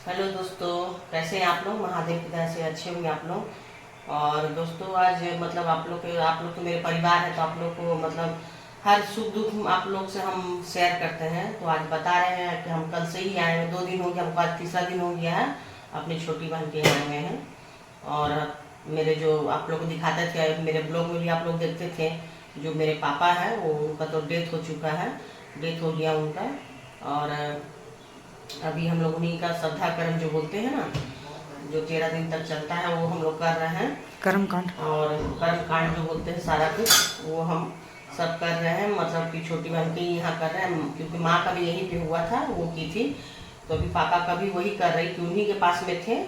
Hello दोस्तों, कैसे हैं आप लोग। महादेव की दया से अच्छे होंगे आप लोग। और दोस्तों आज मतलब आप लोग तो मेरे परिवार है, तो आप लोग को मतलब हर सुख दुख आप लोग से हम शेयर करते हैं। तो आज बता रहे हैं कि हम कल से ही आए हैं, 2 दिन हो गया हमको, आज तीसरा दिन हो गया है अपनी छोटी बहन के यहाँ आए हैं। और मेरे जो आप लोग को दिखाते थे, मेरे ब्लॉग में भी आप लोग देखते थे, जो मेरे पापा है वो उनका तो डेथ हो चुका है, डेथ हो गया उनका। और अभी हम लोग उन्हीं का श्रद्धा कर्म जो बोलते हैं ना, जो 13 दिन तक चलता है, वो हम लोग कर रहे हैं। कर्म कांड और कर्म कांड जो बोलते हैं सारा कुछ, वो हम सब कर रहे हैं। मतलब कि छोटी बहन के यहाँ कर रहे हैं, क्योंकि माँ का भी यहीं पे हुआ था, वो की थी। तो अभी पापा का भी वही कर रही थी, उन्हीं के पास में थे।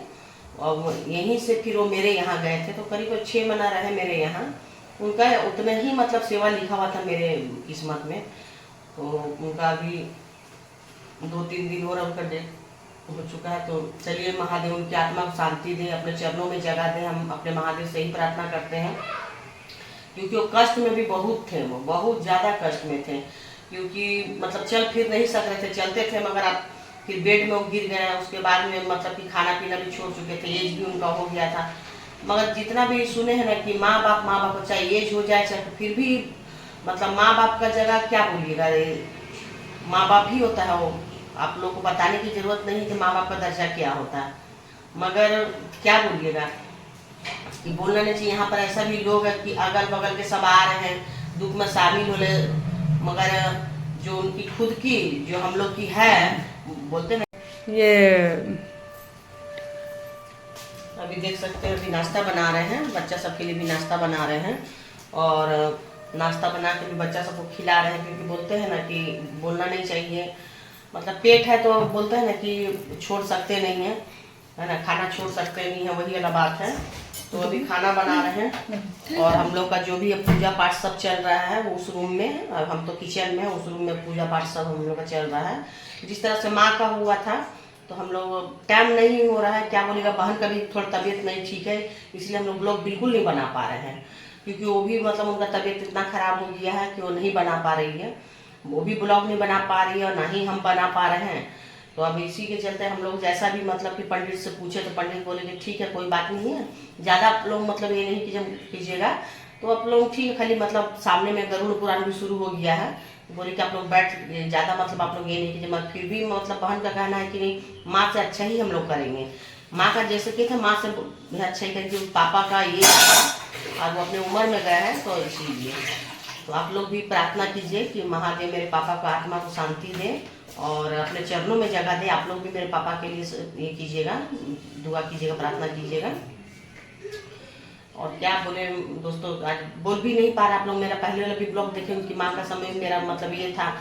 और वो यहीं से फिर वो मेरे यहाँ गए थे, तो करीब 6 महीना रहे मेरे यहाँ। उनका उतना ही मतलब सेवा लिखा हुआ था मेरे किस्मत में। तो उनका अभी 2-3 दिन और उनका डेथ हो चुका है। तो चलिए, महादेव उनकी आत्मा को शांति दे, अपने चरणों में जगह दे। हम अपने महादेव से ही प्रार्थना करते हैं, क्योंकि वो कष्ट में भी बहुत थे, वो बहुत ज़्यादा कष्ट में थे। क्योंकि मतलब चल फिर नहीं सक रहे थे, चलते थे मगर आप फिर बेड में वो गिर गए। उसके बाद में मतलब कि खाना पीना भी छोड़ चुके थे, एज भी उनका हो गया था। मगर जितना भी सुने हैं ना कि माँ बाप चाहे एज हो जाए चाहे, फिर भी मतलब माँ बाप का जगह क्या बोलिएगा, माँ बाप ही होता है वो। आप लोग को बताने की जरूरत नहीं कि माँ बाप का दर्जा क्या होता है। मगर क्या बोलिएगा कि बोलना नहीं चाहिए। यहाँ पर ऐसा भी लोग है कि अगल बगल के सब आ रहे हैं दुख में शामिल होने, मगर जो उनकी खुद की जो हम लोग की है, बोलते ना। ये अभी देख सकते हैं, अभी नाश्ता बना रहे हैं, बच्चा सबके लिए भी नाश्ता बना रहे हैं। और नाश्ता बना के भी बच्चा सबको खिला रहे हैं, क्योंकि बोलते हैं ना कि बोलना नहीं चाहिए। मतलब पेट है तो बोलते हैं ना कि छोड़ सकते नहीं है ना, खाना छोड़ सकते नहीं है, वही वाला बात है। तो अभी खाना बना रहे हैं। और हम लोग का जो भी पूजा पाठ सब चल रहा है वो उस रूम में है, और हम तो किचन में है, उस रूम में पूजा पाठ सब हम लोग का चल रहा है। जिस तरह से माँ का हुआ था, तो हम लोग टाइम नहीं हो रहा है, क्या बोलेगा, बहन का भी थोड़ा तबीयत नहीं ठीक है, इसलिए हम लोग ब्लॉग बिल्कुल नहीं बना पा रहे हैं। क्योंकि वो भी मतलब उनका तबीयत इतना खराब हो गया है कि वो नहीं बना पा रही है, वो भी ब्लॉग नहीं बना पा रही है और ना ही हम बना पा रहे हैं। तो अब इसी के चलते हम लोग जैसा भी मतलब कि पंडित से पूछे, तो पंडित बोले कि ठीक है, कोई बात नहीं है, ज़्यादा आप लोग मतलब ये नहीं कीजिएगा। तो आप लोग ठीक है, खाली मतलब सामने में गरुड़ पुराण भी शुरू हो गया है, तो बोले कि आप लोग बैठ, ज़्यादा मतलब आप लोग ये नहीं कीजिए। मगर फिर भी मतलब बहन का कहना है कि नहीं, माँ से अच्छा ही हम लोग करेंगे। माँ का जैसे कि था, माँ से अच्छा ही करेंगे। पापा का ये और वो अपने उम्र में गए हैं, तो इसीलिए तो आप लोग भी प्रार्थना कीजिए कि महादेव मेरे पापा को आत्मा को शांति दे और अपने चरणों में जगह दे। आप लोग भी मेरे पापा के लिए ये कीजिएगा, दुआ कीजिएगा, प्रार्थना कीजिएगा। और क्या बोले दोस्तों, आज बोल भी नहीं पा रहा। आप लोग मेरा पहले वाला भी ब्लॉग देखे, उनकी माँ का समय मेरा मतलब ये था।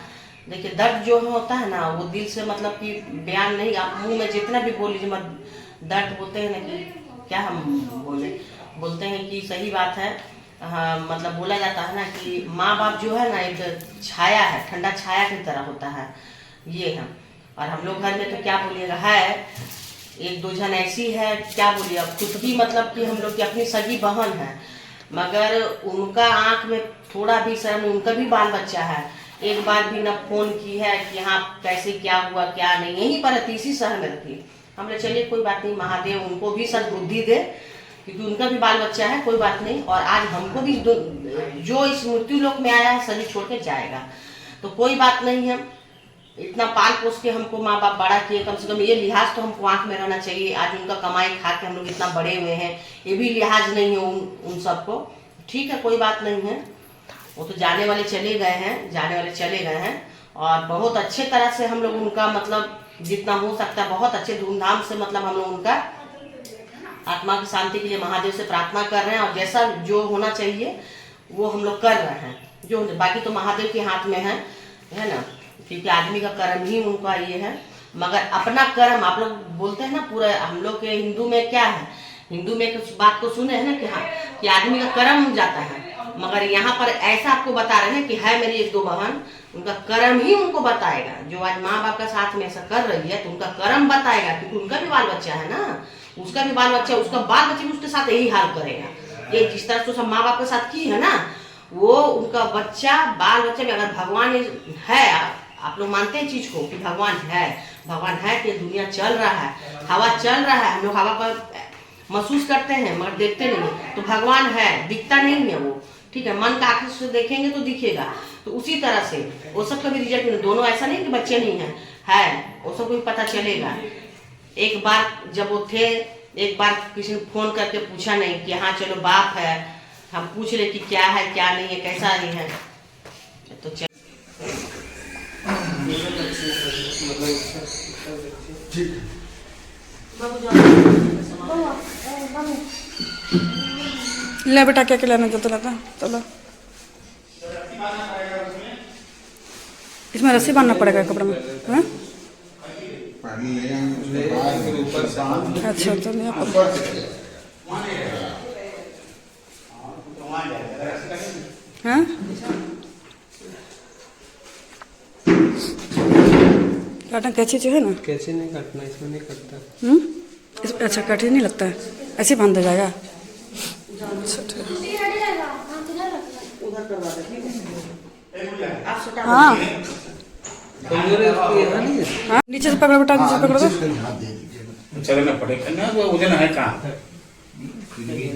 देखिए, दर्द जो होता है ना, वो दिल से मतलब कि बयान नहीं, आप मुंह में जितना भी बोल लीजिए मत। दर्द बोलते हैं ना कि क्या हम बोलते हैं कि सही बात है। हाँ, मतलब बोला जाता है ना कि माँ बाप जो है ना, एक छाया है, ठंडा छाया की तरह होता है, ये है। और हम लोग घर में तो क्या बोलिएगा, है 1-2 जन ऐसी है, क्या बोलिए, अब खुद भी मतलब कि हम लोग की अपनी सगी बहन है, मगर उनका आंख में थोड़ा भी शर्म, उनका भी बाल बच्चा है। एक बार भी ना फोन की है कि हाँ कैसे क्या हुआ क्या नहीं, यहीं पर तीसरी शहर में रहती। हमने चलिए कोई बात नहीं, महादेव उनको भी सद्बुद्धि दे, क्योंकि उनका भी बाल बच्चा है, कोई बात नहीं। और आज हमको भी जो इस मृत्यु लोक में आया है, शरीर छोड़ के जाएगा, तो कोई बात नहीं है। इतना पाल पोस के हमको माँ बाप बड़ा किए, कम से कम ये लिहाज तो हमको आंख में रहना चाहिए। आज उनका कमाई खा के हम लोग इतना बड़े हुए हैं, ये भी लिहाज नहीं है उन सबको। ठीक है, कोई बात नहीं है, वो तो जाने वाले चले गए हैं, जाने वाले चले गए हैं। और बहुत अच्छे तरह से हम लोग उनका मतलब जितना हो सकता है बहुत अच्छे धूमधाम से मतलब हम लोग उनका आत्मा की शांति के लिए महादेव से प्रार्थना कर रहे हैं। और जैसा जो होना चाहिए वो हम लोग कर रहे हैं, जो बाकी तो महादेव के हाथ में है ना, क्योंकि आदमी का कर्म ही उनका ये है। मगर अपना कर्म, आप लोग बोलते हैं ना, पूरा हम लोग के हिंदू में क्या है, हिंदू में कुछ बात को सुने हैं ना कि हाँ कि आदमी का कर्म जाता है। मगर यहाँ पर ऐसा आपको बता रहे हैं कि है मेरी 1-2 बहन, उनका कर्म ही उनको बताएगा। जो आज माँ बाप का साथ में ऐसा कर रही है, तो उनका कर्म बताएगा, क्योंकि उनका भी बाल बच्चा है ना, उसका भी बाल बच्चा, उसका बाल बच्चे भी उसके साथ यही हाल करेगा। ये जिस तरह से सब माँ बाप के साथ की है ना, वो उनका बच्चा बाल बच्चे में, अगर भगवान है, आप लोग मानते हैं चीज को कि भगवान है, भगवान है कि दुनिया चल रहा है, हवा चल रहा है, हम लोग हवा पर महसूस करते हैं मगर देखते नहीं हैं। तो भगवान है, दिखता नहीं है वो, ठीक है, मन का आंख से देखेंगे तो दिखेगा। तो उसी तरह से वो सब कभी रिजेक्ट नहीं, दोनों ऐसा नहीं कि बच्चे नहीं हैं, है वो सब को भी पता चलेगा। एक बार जब वो थे, एक बार किसी ने फोन करके पूछा नहीं कि हाँ चलो बाप है, हम पूछ ले कि क्या है क्या नहीं है, कैसा नहीं है, तो चल ले बेटा क्या खिलाना चाहता रहता, चलो इसमें रस्सी बांधना पड़ेगा कपड़े में, हाँ? अच्छा तो यहाँ पर हाँ काटना कैंची जो है ना, कैसे नहीं काटना, इसमें नहीं कटता। अच्छा कठिन नहीं लगता है, ऐसे बांध दिया जाएगा। अच्छा ठीक है। हाँ हाँ नीचे से पकड़ो बेटा, नीचे से पकड़ो तो चलना पड़ेगा ना, वो वजन है कहाँ, नहीं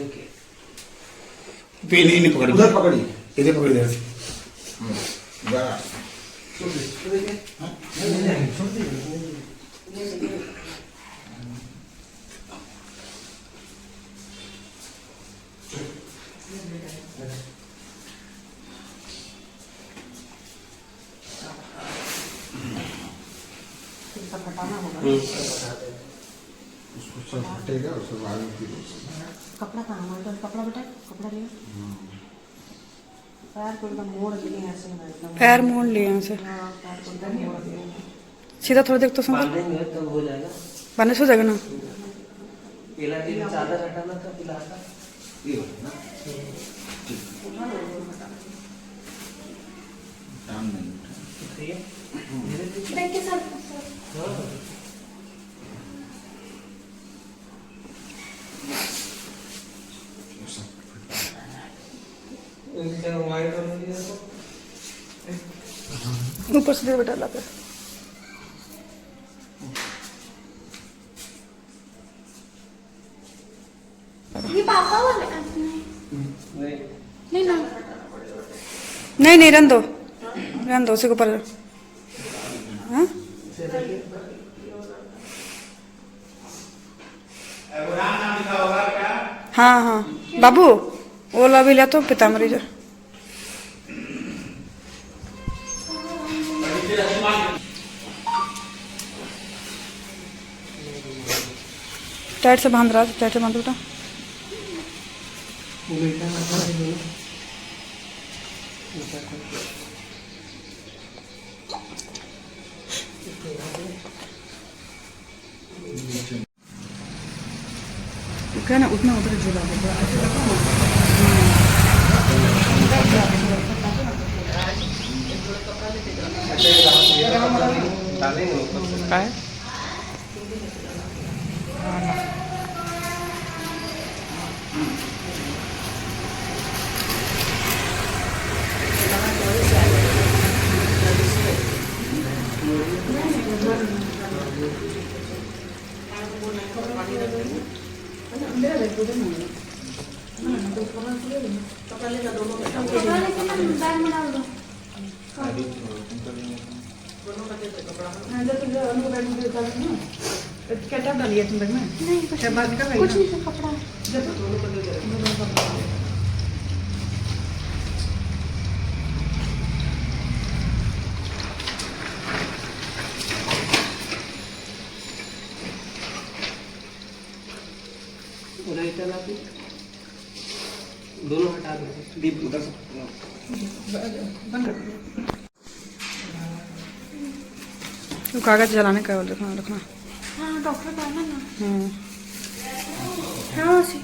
पकड़ी, उधर पकड़ी, इधर पकड़ी, इधर से उसको सब हटेगा और सब आगे की कपड़ा कहाँ हमारे कपड़ा बेटा, कपड़ा लिया पैर को एकदम मोड़ दिए ऐसे ना, एकदम पैर मोड़ लिए यहाँ से, हाँ, पैर को एकदम मोड़ दिए। सीधा थोड़ा देख तो सुन, बांधेंगे तब हो जाएगा। बांधने से हो जाएगा ना। केला के लिए चादर हटाना था, पिलाता ये ना काम नहीं ऊपर से दे बेटा ला कर। ये पापा वाले नहीं ना, नहीं रहने दो उसी को ऊपर। हाँ हाँ हाँ बाबू ओला भी लिया तो पितामरी जो टाइट से बांध रहा है, टाइट से बांध बेटा। क्या ना उतना उधर झूला डालेंगे ऊपर से। है बैग में डाल दो। क्या टैब डालिए तुम बैग में? नहीं कुछ नहीं था कपड़ा। दोनों हटा दो, दीप उधर से तो कागज जलाने का रखना रखना। हाँ डॉक्टर कहना ना। हाँ हाँ सी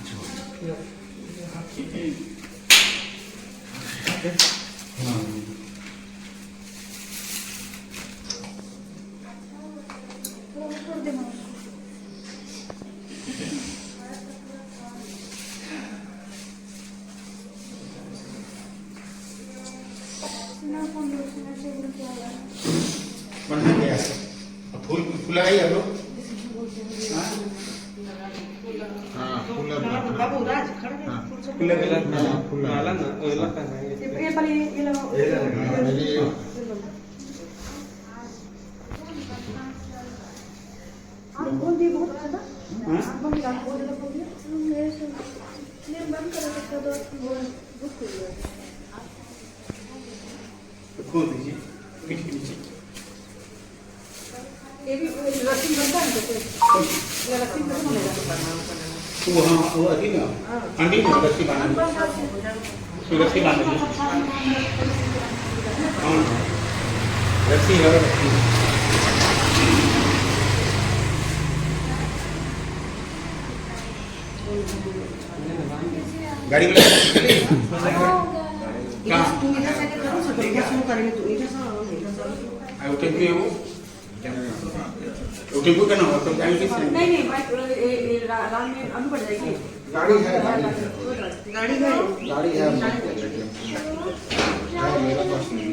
बना गया, अब खुला है आप लोग? हाँ खुला बाबू राज खड़े हाँ। खुला है? माला ना ओला पहनाएंगे। ये वाली ये लगाओ हाँ, मेरी आप बोल दिए बहुत ज्यादा हाँ? आप बोल दिया बोल दिया मेरे से मैं बंद कर सकता तो बहुत खुल गया खोल दीजिए पीछे नीचे। ये भी रस्सी बनता है तो ये रस्सी कैसे बनेगा वो हाँ वो अभी ना अंडी में रस्सी बांध रस्सी बांध दीजिए। हाँ रस्सी है रस्सी। गाड़ी में कहाँ? तुम इधर से करो सब शुरू करेंगे तो इधर से वो टेम्पो है वो टेम्पो का ना हो तो जाएंगे किस नहीं नहीं भाई लाल में अभी पड़ जाएगी गाड़ी है गाड़ी गाड़ी है गाड़ी है मेरा पास नहीं है।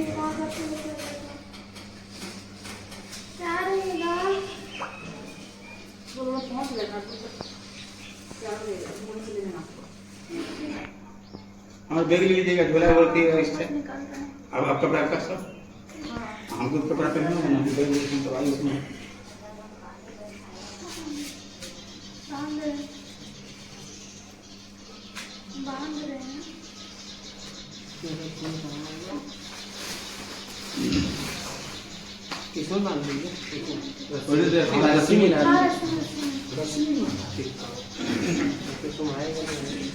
क्या रहेगा वो पहुंच जाएगा क्या रहेगा फोन से ले लेना और बैग ले लीजिएगा झोला बोलती है इससे। निकाल रहे हैं अब आप कपड़ा का सब हमको कपड़ा पहनना है ना बैग लेकिन तो आई उसमें बांध रहे हैं किसमें बांध देंगे? रस्सी में ना हाँ रस्सी तुम आएगा नहीं।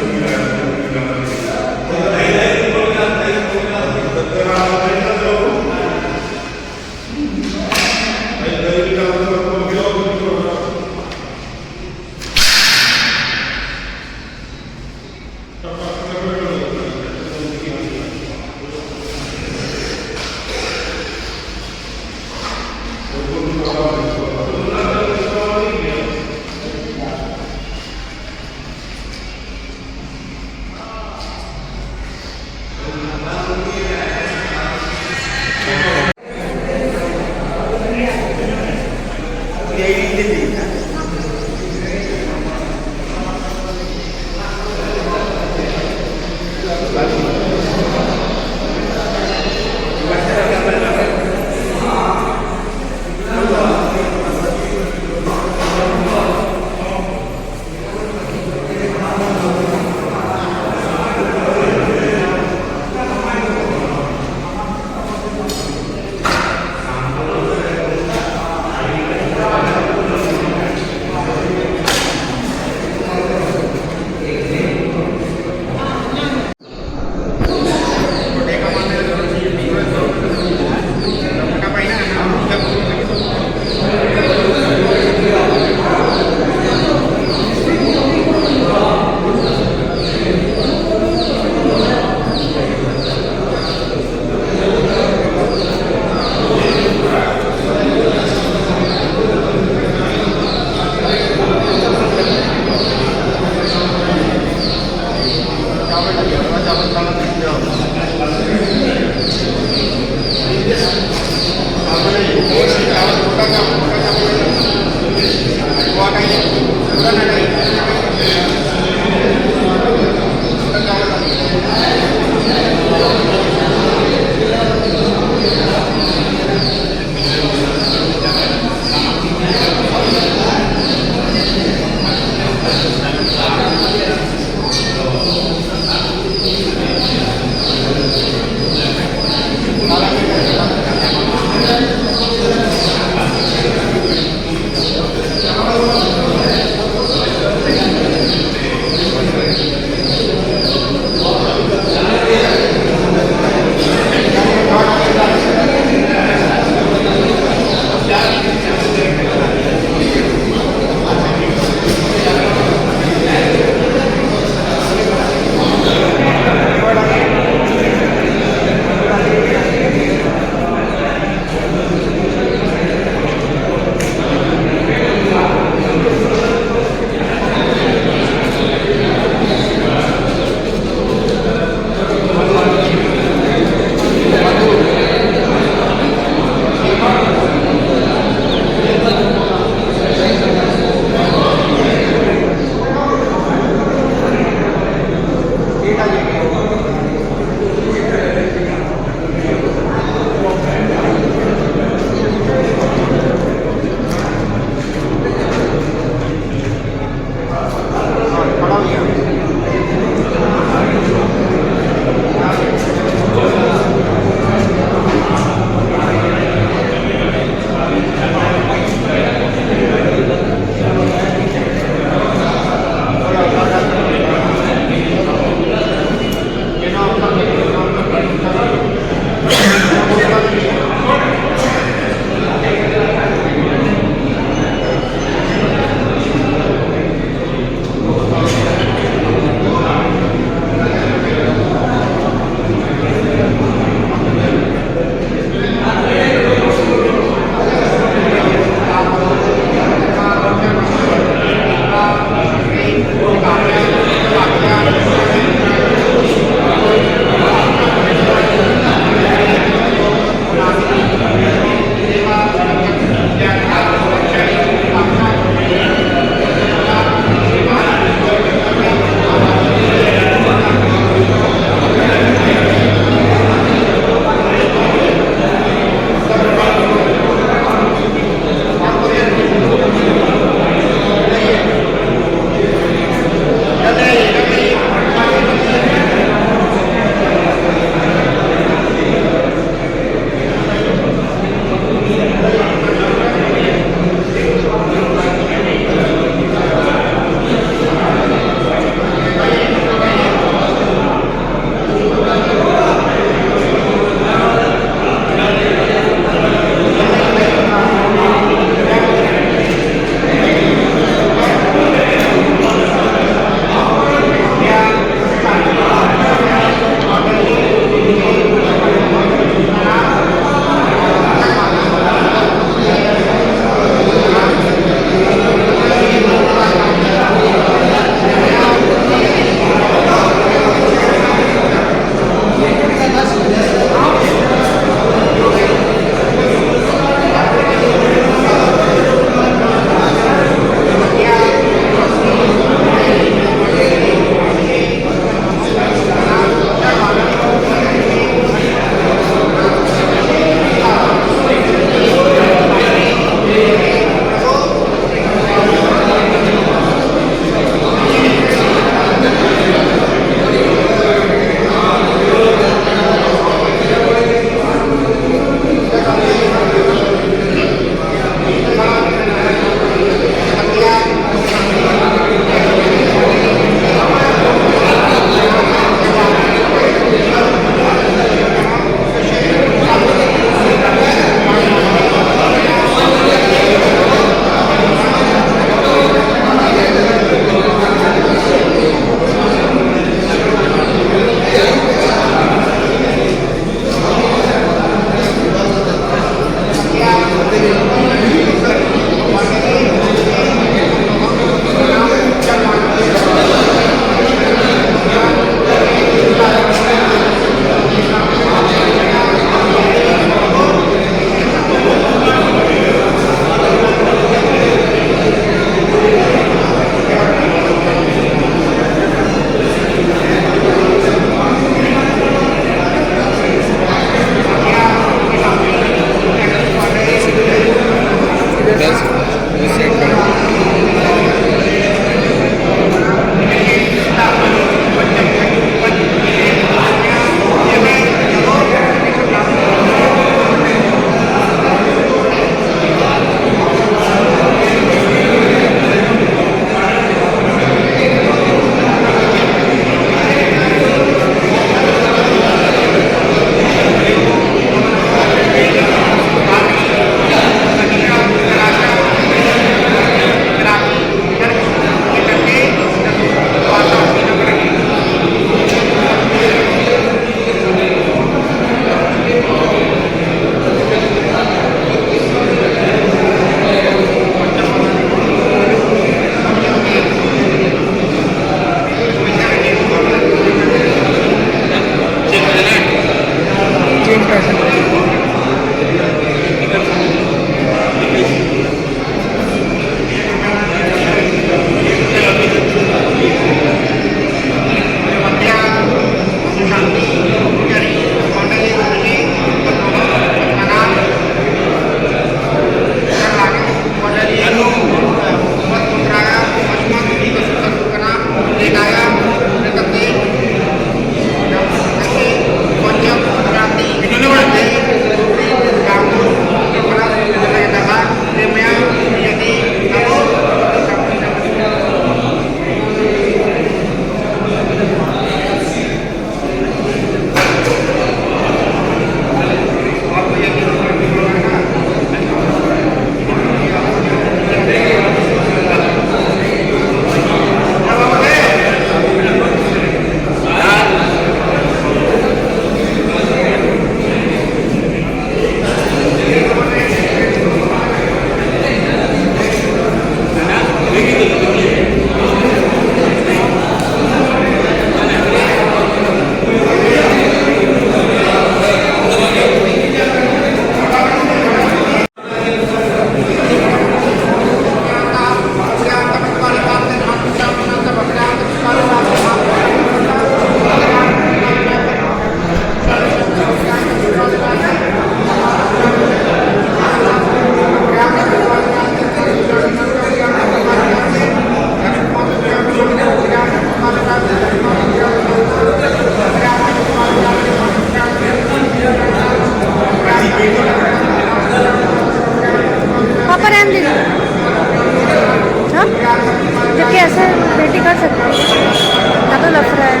ज़्यादा लफड़ा है।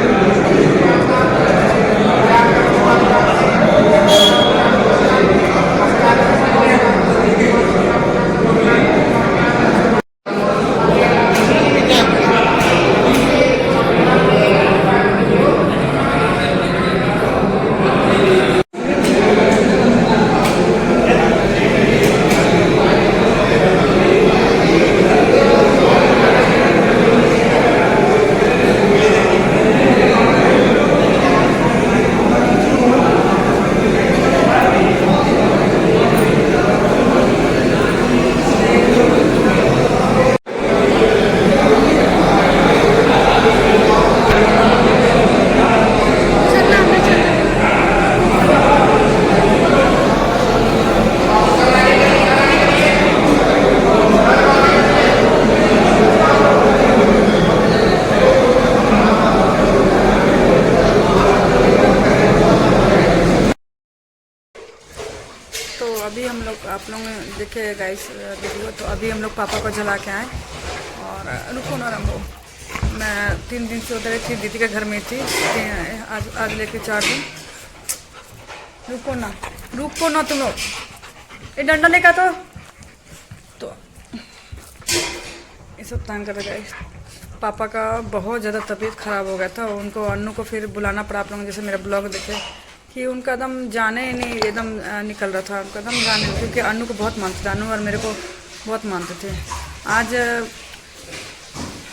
तो अभी हम लोग आप लोगों ने देखे गाइस वीडियो, तो अभी हम लोग पापा को जला के आए। और रुको ना रंगो, मैं 3 दिन से उधर थी, दीदी के घर में थी। आज लेके 4 दिन। रुको ना तुम लोग, ये डंडा लेकर तो ये सब तंग कर रहे गाइस। पापा का बहुत ज़्यादा तबीयत ख़राब हो गया था, उनको अन्नू को फिर बुलाना पड़ा। आप लोगों ने जैसे मेरा ब्लॉग देखे कि उनका दम जाने ही नहीं, एकदम निकल रहा था उनका दम जाने, क्योंकि अन्नू को बहुत मानते थे, अन्नू और मेरे को बहुत मानते थे। आज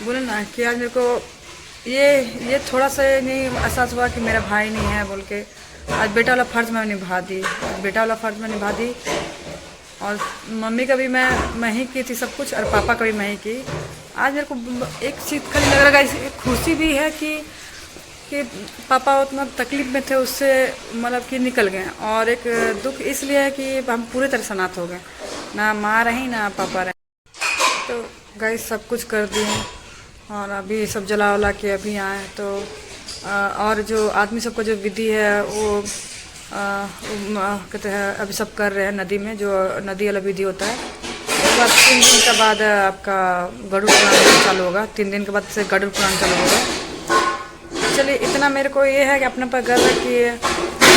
बोले ना कि आज मेरे को ये थोड़ा सा नहीं एहसास हुआ कि मेरा भाई नहीं है बोल के। आज बेटा वाला फ़र्ज़ मैं निभा दी, और मम्मी का भी मैं ही की थी सब कुछ, और पापा का भी मैं ही की। आज मेरे को एक चीज़ खाली लग रहा है, खुशी भी है कि पापा उतना तकलीफ में थे, उससे मतलब कि निकल गए। और एक दुख इसलिए है कि हम पूरी तरह से अनाथ हो गए, ना माँ रही ना पापा रहे। तो गाइस सब कुछ कर दिए, और अभी सब जला वला के अभी आए। तो और जो आदमी सबका जो विधि है वो कहते हैं अभी सब कर रहे हैं नदी में, जो नदी वाला विधि होता है। उसके बाद 3 दिन के बाद आपका गरुड़ पुराण चालू होगा। 3 दिन के बाद से गरुड़ पुराण चालू होगा। चलिए इतना मेरे को ये है कि अपने पर गर्व है कि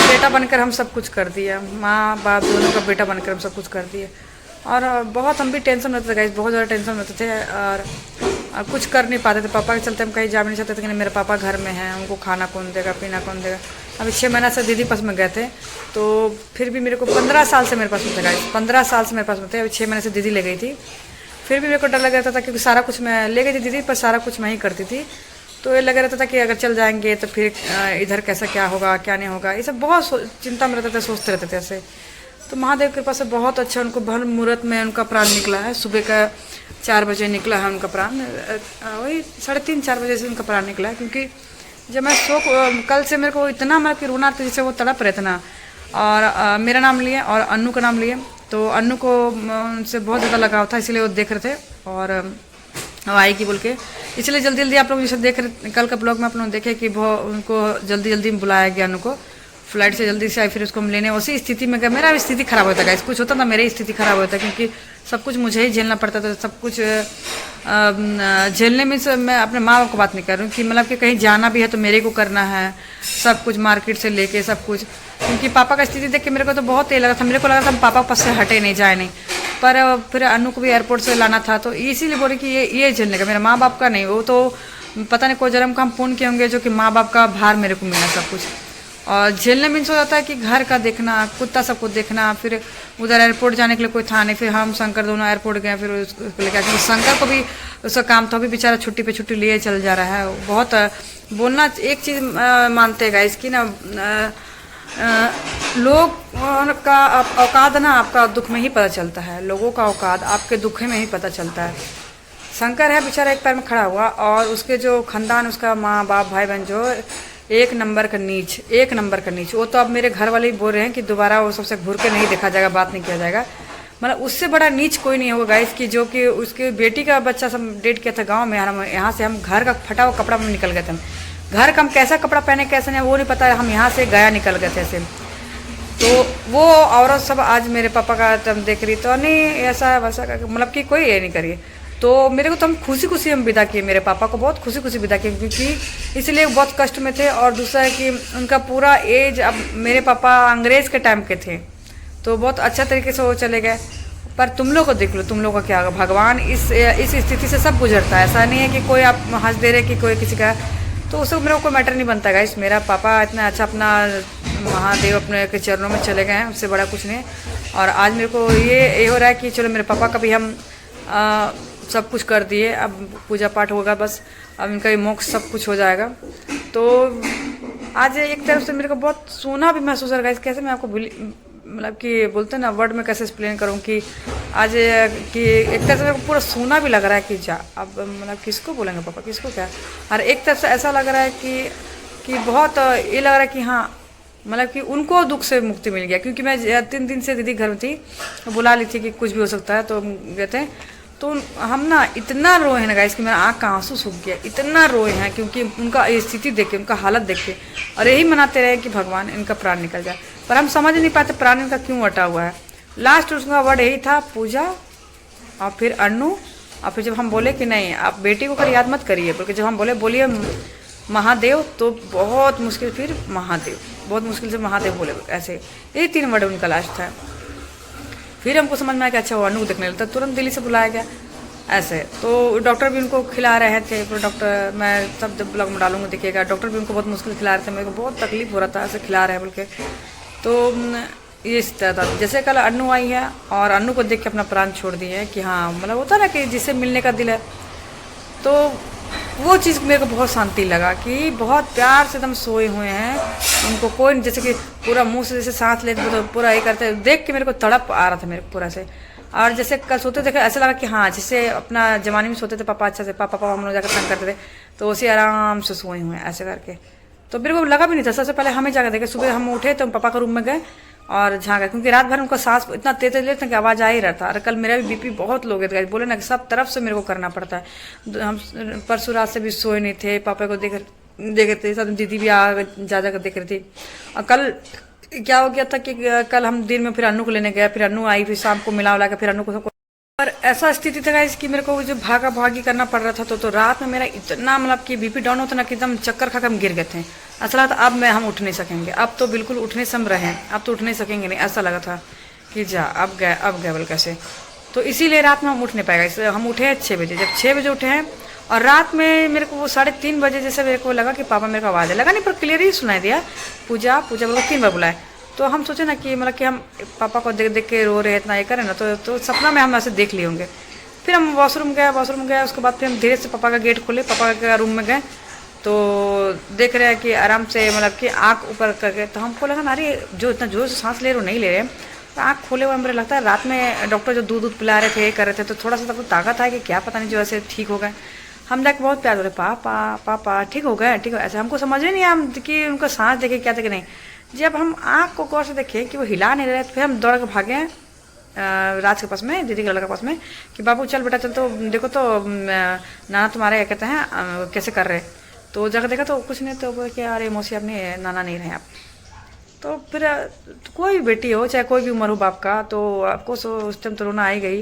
बेटा बनकर हम सब कुछ कर दिया, माँ बाप दोनों का बेटा बनकर हम सब कुछ कर दिए। और बहुत हम भी टेंशन में थे गाइस, बहुत ज़्यादा टेंशन में थे, और कुछ कर नहीं पाते थे। पापा के चलते हम कहीं जा भी नहीं सकते थे कि मेरे पापा घर में हैं, उनको खाना कौन देगा, पीना कौन देगा। अभी 6 महीना से दीदी पास में गए थे, तो फिर भी मेरे को 15 साल से मेरे पास में थे गाइस, 15 साल से मेरे पास में थे। अभी 6 महीने से दीदी ले गई थी, फिर भी मेरे को डर लग रहता था, क्योंकि सारा कुछ मैं ले गई थी दीदी, पर सारा कुछ मैं ही करती थी। तो ये लग रहता था कि अगर चल जाएंगे तो फिर इधर कैसा क्या होगा क्या नहीं होगा, ये सब बहुत चिंता में रहते थे, सोचते रहते थे ऐसे। तो महादेव की कृपा से बहुत अच्छा उनको भर मुहूर्त में उनका प्राण निकला है। सुबह का 4 बजे निकला है उनका प्राण, वही 3:30-4 बजे से उनका प्राण निकला है। क्योंकि जब मैं कल से मेरे को इतना मैं कि रोना था, जैसे वो तड़प रहे थे ना। और मेरा नाम लिए और अन्नू का नाम लिए, तो अन्नू को उनसे बहुत ज़्यादा लगाव था, इसलिए वो देख रहे थे और आएगी बोल के। इसलिए जल्दी जल्दी आप लोग जैसे देख रहे कल का ब्लॉग में आप लोग देखे कि वो उनको जल्दी जल्दी में बुलाया गया, अन्नू को फ्लाइट से जल्दी से आई, फिर उसको हम लेने उसी स्थिति में गए। मेरा भी स्थिति खराब होता है, कुछ होता था मेरी स्थिति खराब होता है, क्योंकि सब कुछ मुझे ही झेलना पड़ता था। सब कुछ झेलने में से मैं अपने माँ बाप को बात नहीं कर रही हूँ कि मतलब कि कहीं जाना भी है तो मेरे को करना है सब कुछ, मार्केट से लेके सब कुछ। क्योंकि पापा का स्थिति देख के मेरे को तो बहुत तेज लगा था, मेरे को लगा था हम पापा पास से हटे नहीं जाए नहीं। पर फिर अन्नू को भी एयरपोर्ट से लाना था, तो इसीलिए बोले कि ये झेलने का, मेरा माँ बाप का नहीं। वो तो पता नहीं कोई जन्म का हम पुण्य किए होंगे जो कि माँ बाप का भार मेरे को मिला सब कुछ। और झेलने मीन्स हो जाता है कि घर का देखना, कुत्ता सबको देखना, फिर उधर एयरपोर्ट जाने के लिए कोई था नहीं। फिर हम शंकर दोनों एयरपोर्ट गए, फिर उसको लेकर क्योंकि शंकर को भी उसका काम था, भी बेचारा छुट्टी पे छुट्टी लिए चल जा रहा है। बहुत बोलना एक चीज़ मानते हैं इसकी ना, लोग का औकात ना आपका दुख में ही पता चलता है, लोगों का औकात आपके दुख में ही पता चलता है। शंकर है बेचारा एक पैर में खड़ा हुआ, और उसके जो खानदान, उसका माँ बाप भाई बहन जो एक नंबर का नीच। वो तो अब मेरे घर वाले ही बोल रहे हैं कि दोबारा वो सबसे घूर के नहीं देखा जाएगा, बात नहीं किया जाएगा। मतलब उससे बड़ा नीच कोई नहीं होगा गाइस, कि जो कि उसके बेटी का बच्चा सब डेट किया था गांव में। यहाँ से हम घर का फटा हुआ कपड़ा में निकल गए थे। घर का हम कैसा कपड़ा पहने कैसे नहीं वो नहीं पता, हम यहाँ से गया निकल गए थे ऐसे। तो वो औरत सब आज मेरे पापा का तुम देख रही तो नहीं ऐसा वैसा, मतलब कि कोई ये नहीं करिए। तो मेरे को तो हम खुशी हम विदा किए, मेरे पापा को बहुत खुशी विदा किए, क्योंकि इसलिए बहुत कष्ट में थे। और दूसरा है कि उनका पूरा एज, अब मेरे पापा अंग्रेज़ के टाइम के थे तो बहुत अच्छा तरीके से वो चले गए। पर तुम लोग को देख लो, तुम लोग का क्या होगा। भगवान इस स्थिति से सब गुजरता है, ऐसा नहीं है कि कोई आप हंस दे रहे कि कोई किसी का, तो उसको मेरे को कोई मैटर नहीं बनता गाइस। मेरा पापा इतना अच्छा अपना महादेव अपने के चरणों में चले गए हैं, उससे बड़ा कुछ नहीं। और आज मेरे को ये हो रहा है कि चलो मेरे पापा का भी हम सब कुछ कर दिए, अब पूजा पाठ होगा बस, अब इनका भी मोक्ष सब कुछ हो जाएगा। तो आज एक तरफ से मेरे को बहुत सोना भी महसूस हो रहा है। कैसे मैं आपको मतलब कि बोलते हैं ना, वर्ड में कैसे एक्सप्लेन करूँ कि आज कि एक तरफ से मेरे को पूरा सोना भी लग रहा है कि जा अब मतलब किसको बोलेंगे पापा, किसको क्या। और एक तरफ से ऐसा लग रहा है कि बहुत ये लग रहा है कि हाँ मतलब कि उनको दुख से मुक्ति मिल गया। क्योंकि मैं 3 दिन से दीदी घर में थी, बुला ली थी कि कुछ भी हो सकता है, तो गए थे। तो हम ना इतना रोए हैं ना गाइस कि मेरा आँख का आंसू सूख गया, इतना रोए हैं क्योंकि उनका स्थिति देख के, उनका हालत देख के, और यही मनाते रहे कि भगवान इनका प्राण निकल जाए। पर हम समझ नहीं पाते प्राण इनका क्यों अटा हुआ है। लास्ट उसका वर्ड यही था, पूजा और फिर अन्नू। और फिर जब हम बोले कि नहीं आप बेटी को कर याद मत करिए, बल्कि जब हम बोलिए महादेव, तो बहुत मुश्किल, फिर महादेव, बहुत मुश्किल से महादेव बोले, ऐसे यही 3 वर्ड उनका लास्ट था। फिर हमको समझ में आया कि अच्छा वो अनु देखने लगता, तुरंत दिल्ली से बुलाया गया ऐसे। तो डॉक्टर भी उनको खिला रहे थे, फिर डॉक्टर, मैं सब जब ब्लॉग में डालूंगा देखिएगा, डॉक्टर भी उनको बहुत मुश्किल खिला रहे थे, मेरे को बहुत तकलीफ हो रहा था ऐसे खिला रहे हैं बोल के। तो ये इस तरह था। जैसे कल अनु आई है और अनु को देख के अपना प्राण छोड़ दिए हैं कि हाँ मतलब होता ना कि जिससे मिलने का दिल है, तो वो चीज़ मेरे को बहुत शांति लगा कि बहुत प्यार से एकदम सोए हुए हैं। उनको कोई जैसे कि पूरा मुंह से जैसे सांस लेते तो पूरा ये करते, देख के मेरे को तड़प आ रहा था मेरे पूरा से। और जैसे कल सोते थे ऐसा लगा कि हाँ जैसे अपना जमाने में सोते थे पापा अच्छे से, पापा हम लोग जाकर तंग करते थे, तो उसे आराम से सोए हुए हैं ऐसे करके। तो मेरे को लगा भी नहीं था। सबसे पहले हमें जाकर देखे, सुबह हम उठे तो हम पापा के रूम में गए और झाँका, क्योंकि रात भर उनका सांस इतना तेज ले था कि आवाज़ आ ही रहा था। और कल मेरा भी बीपी बहुत लो गया था, बोले ना कि सब तरफ से मेरे को करना पड़ता है। हम परसों रात से भी सोए नहीं थे, पापा को देख रहे थे, सब दीदी भी जा कर देख रही थी। और कल क्या हो गया था कि कल हम दिन में फिर अनु को लेने गए, फिर अनु आई, फिर शाम को मिला उला के फिर अनु को सबको, और ऐसा स्थिति था इसकी मेरे को जो भागा भागी करना पड़ रहा था। तो रात में मेरा इतना मतलब कि बीपी डाउन होता ना कि एकदम चक्कर खा के हम गिर गए थे। ऐसा लगा था अब हम उठ नहीं सकेंगे, अब तो बिल्कुल उठने से हम रहे, अब तो उठ नहीं सकेंगे नहीं, ऐसा लगा था कि जा अब गए बोल कैसे। तो इसीलिए रात में हम उठ नहीं पाएगा। इसलिए हम उठे 6 बजे, जब 6 बजे उठे हैं और रात में मेरे को वो 3:30 बजे जैसे मेरे को लगा कि पापा मेरे को आवाज़ है, लगा नहीं पर क्लियर ही सुनाई दिया, पूजा पूजा बोल 3 बार बुलाए। तो हम सोचे ना कि मतलब कि हम पापा को देख देख के रो रहे इतना ये करें ना, तो सपना में हम ऐसे देख लिए होंगे। फिर हम वॉशरूम गए, उसके बाद फिर हम धीरे से पापा का गेट खोले, पापा के रूम में गए, तो देख रहे हैं कि आराम से मतलब कि आँख ऊपर करके, तो हमको लगा ना अरे जो इतना जोर से सांस ले रहे हो नहीं ले रहे, तो आँख खोले हुए मुझे लगता है रात में डॉक्टर जो दूध पिला रहे थे कर रहे थे, तो थोड़ा सा तक ताकत है कि क्या पता नहीं, जो ऐसे ठीक हो गए। हम जाके बहुत प्यार हो रहे, पापा पापा ठीक हो गए, ठीक हो, ऐसे हमको समझ ही नहीं आया कि उनका सांस देखे क्या थे कि नहीं। जब हम आँख को गौर से देखे कि वो हिला नहीं रहे, तो फिर हम दौड़ के भागे राज के पास में, दीदी के लड़का के पास में, कि बाबू चल बेटा चल, तो देखो तो नाना तुम्हारे क्या कहते हैं कैसे कर रहे। तो जाकर देखा तो कुछ नहीं, तो बोले कि अरे मौसी अपने नाना नहीं रहे आप। तो फिर कोई बेटी हो चाहे कोई भी उम्र हो बाप का, तो आपको उस टाइम तो रोना आई गई।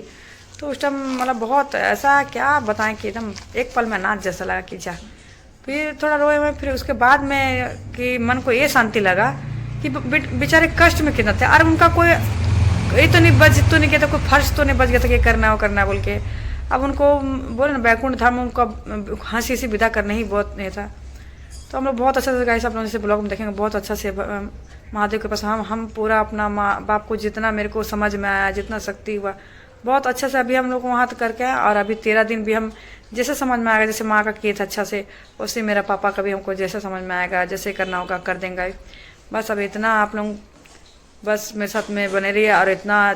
तो उस टाइम मतलब बहुत ऐसा क्या बताएं कि एकदम एक पल में नाच जैसा लगा कि जा। फिर थोड़ा रोए हुए, फिर उसके बाद में कि मन को ये शांति लगा कि बेचारे कष्ट में कितना थे, और उनका कोई ये तो नहीं बच तो नहीं किया था, कोई फर्ज तो नहीं बच गया था कि करना है वो करना बोल के। अब उनको बोले ना बैकुंठ धाम में उनको हंसी सी विदा करना ही बहुत नहीं था। तो हम लोग बहुत अच्छा से गाइस, आप लोग जैसे ब्लॉग में देखेंगे बहुत अच्छा से महादेव के पास हम पूरा अपना माँ बाप को जितना मेरे को समझ में आया, जितना शक्ति हुआ, बहुत अच्छा से अभी हम लोग वहाँ तक करके आए। और अभी 13 दिन भी हम जैसे समझ में आएगा, जैसे माँ का किए थे अच्छा से, वैसे मेरा पापा का भी हमको जैसे समझ में आएगा, जैसे करना होगा कर देंगे। बस अब इतना आप लोग बस मेरे साथ में बने रहिए, और इतना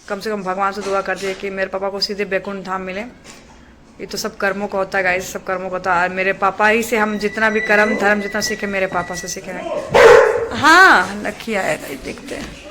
कम से कम भगवान से दुआ कर दिए कि मेरे पापा को सीधे बैकुंठ धाम मिले। ये तो सब कर्मों का होता है गाइस, सब कर्मों का होता है। मेरे पापा ही से हम जितना भी कर्म धर्म जितना सीखे, मेरे पापा से सीखे हैं। हाँ लखी आएगा, देखते हैं।